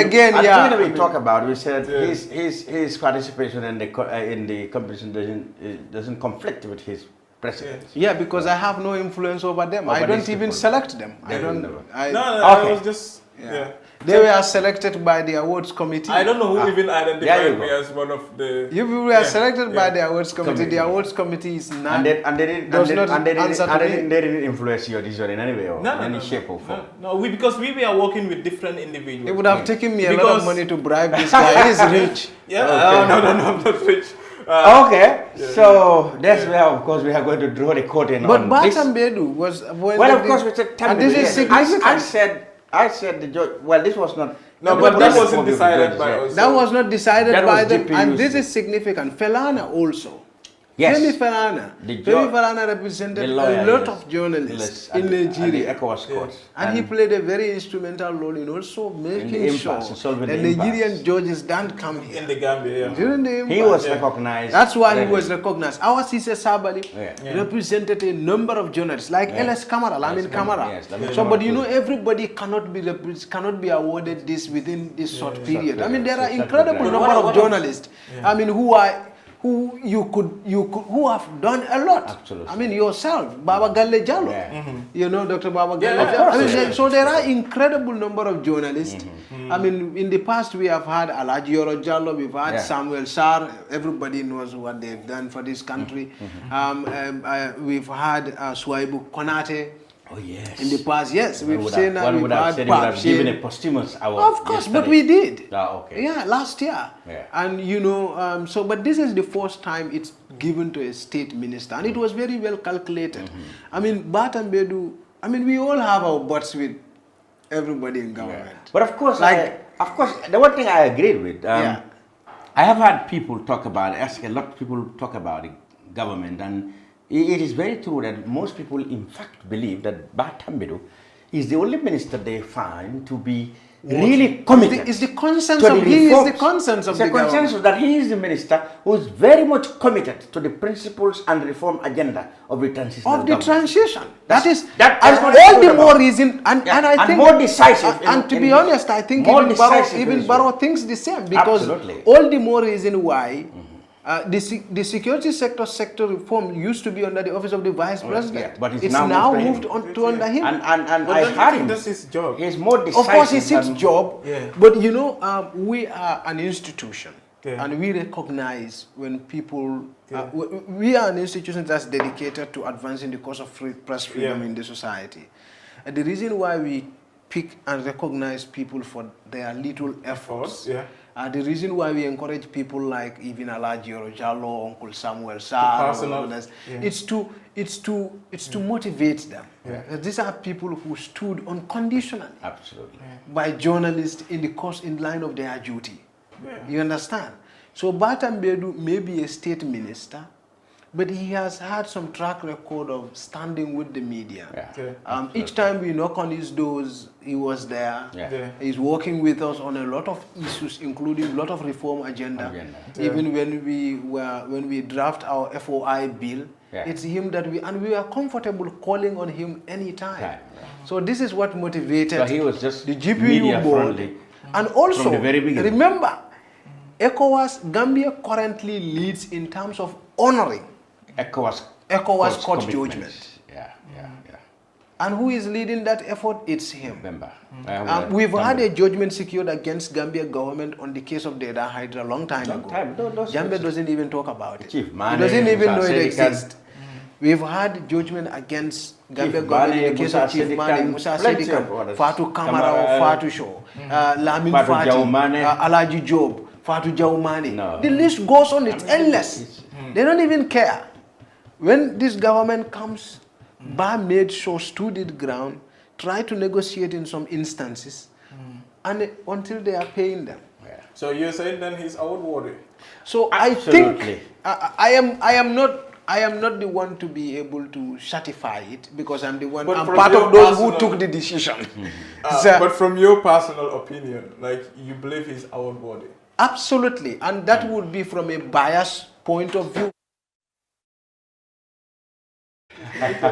talked about. We said his participation in the competition doesn't conflict with his presidency. Yeah, because I have no influence over them. I don't even select them. I was just They were selected by the awards committee. I don't know who even identified me as one of the... You were selected by the awards committee. The awards committee is not... And they didn't influence your decision in any way or in any shape or form. No, because we were working with different individuals. It would have taken me a lot of money to bribe this guy. He's rich. No, I'm not rich. So that's where, of course, we are going to draw the curtain on this. But Batambedu was... Well, of course, we said Tambedu. I said the judge, well, this was not... No, but that wasn't decided by us. That was not decided by them. And this is significant. Felana also. Yes. Femi Felana represented a lot of journalists in Nigeria. And he played a very instrumental role in also making sure that Nigerian judges don't come here. In the Gambia, During the he was recognized. That's why he was recognized. Our Sise Sabali represented a number of journalists, like L.S. Kamara, Lamin Kamara. So, but you know, everybody cannot be awarded this within this short period. I mean, there are incredible number of journalists. I mean, who have done a lot. Absolutely. I mean, yourself, Baba Galle Jallo, you know, Dr. Baba Galle Jallo. I mean, so there are incredible number of journalists. I mean, in the past we have had Alaji Yoro Jallo, we've had Samuel Sarr. Everybody knows what they've done for this country. We've had Swaibu Konate. Oh, yes. In the past, yes, we've seen that. One would have said he would have given a posthumous award. Of course, but we did. Ah, okay. Yeah, last year. Yeah. And you know, but this is the first time it's given to a state minister, and it was very well calculated. I mean, Batambedu, I mean, we all have our butts with everybody in government. Yeah. But of course, the one thing I agreed with, I have had people talk about, ask a lot of people talk about the government, and it is very true that most people, in fact, believe that Batambedu is the only minister they find to be really committed. Is the consensus of he is the consensus of the government. Consensus that he is the minister who is very much committed to the principles and reform agenda of the transition. Of the transition. That's what all the more reason, and I think more decisive. And to be honest, I think even Barrow thinks the same, because all the more reason why. The security sector reform used to be under the office of the vice president, but it's now moved on to under him. And I heard him. That's his job. He's more decisive. Of course, it's his job. But you know, we are an institution, and we recognize when people. We are an institution that's dedicated to advancing the cause of press freedom in the society. And the reason why we pick and recognize people for their little efforts. The reason why we encourage people like even Alaji Jallo, Uncle Samuel Sarr, it's to motivate them. These are people who stood unconditionally by journalists in line of their duty. You understand? So Batambedu may be a state minister, but he has had some track record of standing with the media. Each time we knock on his doors, he was there. He's working with us on a lot of issues, including a lot of reform agenda. Even when we draft our FOI bill, it's him that we are comfortable calling on him anytime. So this is what motivated he was just the GPU board. And also, remember, ECOWAS, Gambia currently leads in terms of honoring ECOWAS court judgment. And who is leading that effort? It's him. We've had a judgment secured against Gambia government on the case of the Hydra a long time ago. Gambia doesn't even talk about it. He doesn't even know it exists. We've had judgment against Gambia government in the case of Chief Mane, Musa Sedikan, Fatou Kamara, Fatou Show, Lamin Fati, Alaji Job, Fatou Jaumani. The list goes on, it's endless. They don't even care. When this government comes, Ba made sure stood the ground, tried to negotiate in some instances, and until they are paying them. So you're saying then he's award-worthy? So I think I am not the one to be able to certify it, because I'm the one. I'm part of those who took the decision. But from your personal opinion, like, you believe he's award-worthy? Absolutely, and that would be from a biased point of view.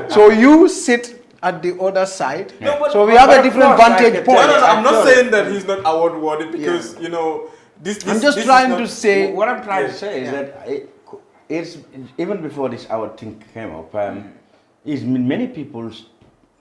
So you sit at the other side. So we have a different vantage point. No, I'm not saying that he's not award-worthy, because you know this. I'm just trying to say. What I'm trying to say is that it's even before this award thing came up, is many people's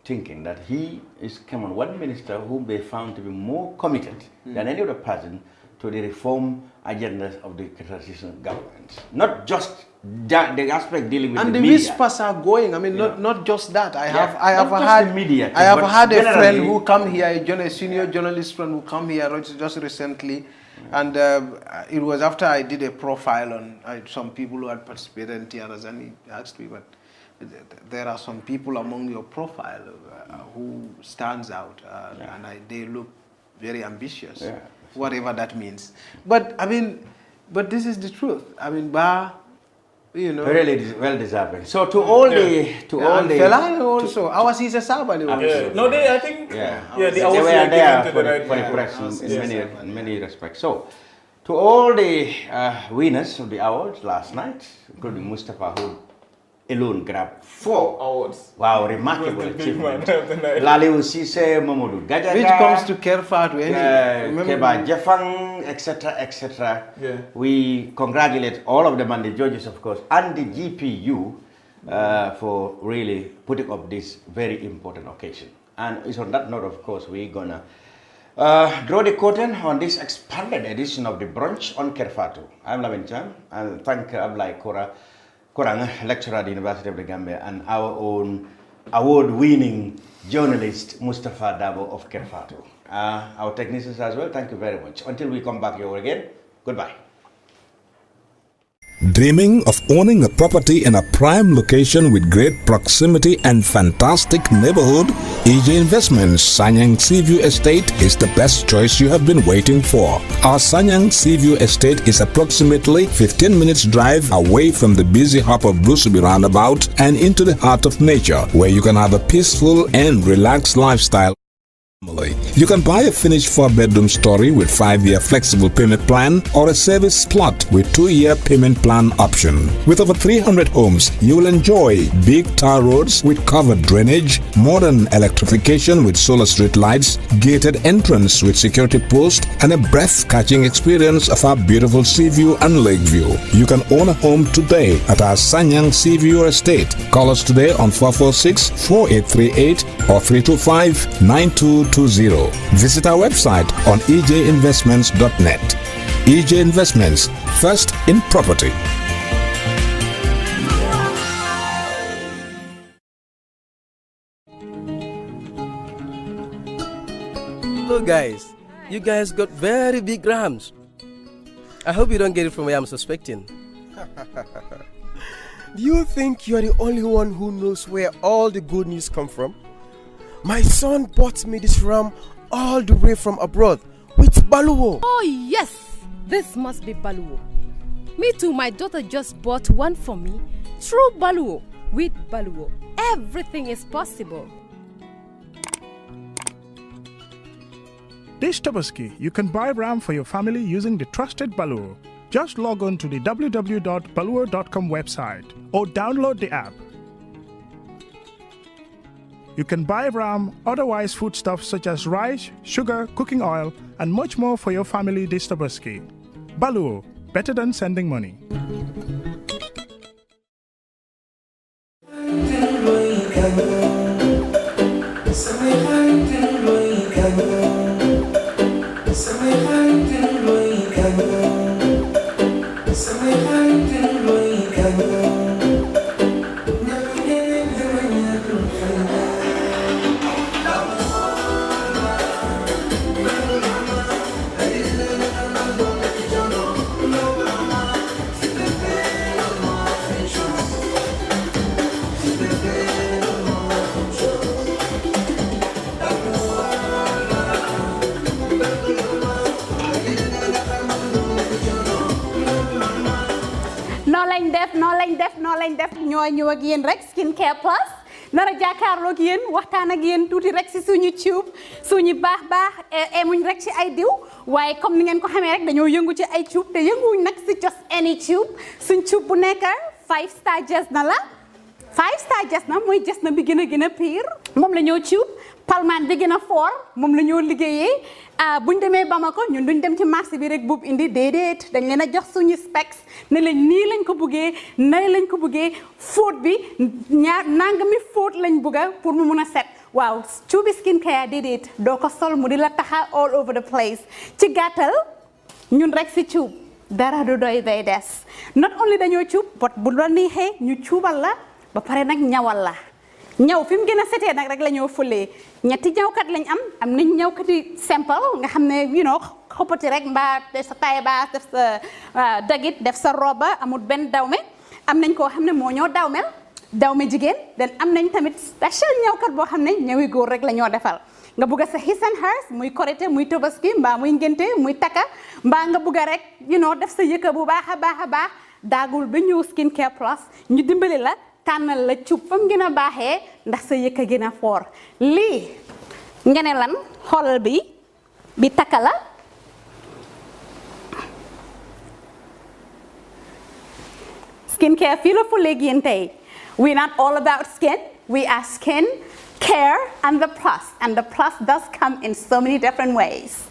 thinking that he is one minister whom they found to be more committed than any other person to the reform agendas of the transitional government. Not just the aspect dealing with and the media. media. And the whispers are going. I mean, not just that. I have had a friend who come here, a senior journalist friend who come here just recently, and it was after I did a profile on some people who had participated in TRS, and he asked me, but there are some people among your profile who stands out, and they look very ambitious. Whatever that means. But I mean, this is the truth. I mean, you know, really well deserving. So to all the Felani also, ours is a Sabali also. No, I think they were there for the press in many respects. So to all the winners of the awards last night, including Mustafa, who alone grabbed 4 awards. Wow, remarkable achievement. Laliu Sise, Mamadou Gajaga, which comes to Kerfa to any Keba Jefang, etc. We congratulate all of them and the judges, of course, and the GPU for really putting up this very important occasion. And it's on that note, of course, we're gonna draw the curtain on this expanded edition of the Brunch on Kerfatu. I'm Lavin Chan, and thank Ablai Korang, lecturer at the University of the Gambia, and our own award-winning journalist Mustafa Dabo of Kerfatu. Our technicians as well, thank you very much. Until we come back here again, goodbye. Dreaming of owning a property in a prime location with great proximity and fantastic neighborhood? EJ Investments Sanyang Seaview Estate is the best choice you have been waiting for. Our Sanyang Seaview Estate is approximately 15 minutes drive away from the busy hub of Brusubi roundabout and into the heart of nature, where you can have a peaceful and relaxed lifestyle. You can buy a finished 4-bedroom story with 5-year flexible payment plan or a service plot with 2-year payment plan option. With over 300 homes, you will enjoy big tar roads with covered drainage, modern electrification with solar street lights, gated entrance with security post, and a breath-catching experience of our beautiful sea view and lake view. You can own a home today at our Sanyang Seaview Estate. Call us today on 446-4838 or 325-9220. Visit our website on ejinvestments.net. EJ Investments, first in property. Look guys, you guys got very big grams. I hope you don't get it from where I'm suspecting. Do you think you are the only one who knows where all the good news come from? My son bought me this ram all the way from abroad with baluwo. Oh yes, this must be baluwo. Me too, my daughter just bought one for me. True baluwo. With baluwo, everything is possible. This Tabaski, you can buy ram for your family using the trusted Baluwo. Just log on to the www.baluwo.com website or download the app. You can buy ram, otherwise foodstuffs such as rice, sugar, cooking oil, and much more for your family this Tabaski. Baluwo, better than sending money. ñoo ñëw ak yéen rek skincare plus nara jàkkaarloo ak yéen waxtaan ak yéen tuuti rek si suñu tube suñu baax emuñ rek ci ay diw waaye comme ni ngeen ko xamee rek dañoo yëngu ci ay tube te yënguñ nag si just any tube suñ tube bu nekk 5-star Jesna la 5-star Jesna mooy Jesna bi gën a pire moom la ñoo tube palmaan bi gën a fort moom la ñoo liggéeyee buñ demee Bamako ñun duñ dem ci marché bi rek buub indi déedéet dañ leen a jox suñu specs ne leen nii lañ ko buggee nay lañ ko buggee fóot bi nangami fóot lañ bugga pour mu mun a set waaw cuubi skincare déedéet doo ko sol mu di la taxa all over the place ci gàttal ñun rek si cuub dara du doy day des not only dañoo cuub but bu la neexee ñu cuubal la ba pare nag ñawal la ñaw fi mu gën a setee nag rek la ñoo fulee ñetti ñawkat lañ am nañ ñawkati simple nga xam ne xoppati rek mbaa def sa taille basse def sa dagit def sa roba amul benn dawme am nañ koo xam ne moo ñoo dawme jigéen den am nañ tamit special ñawkat boo xam ne ñawi góor rek la ñoo defal nga bugg sa his and hers muy korité muy tabaski mbaa muy ngénte muy takka mbaa nga bugg rek def sa yëkka bu baax a baax daagul ba ñëw skincare plus ñu dimbali la tànnal la cuub fam gën a baaxee ndax sa yëkka gën a foor lii nga ne lan xoolal bi takka la skincare fii la fu léegi yéen tey we're not all about skin we are skin care and the plus does come in so many different ways.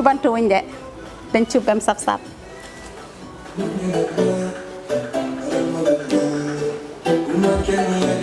cubantu wuñ de dañ ci bam saf saf Uma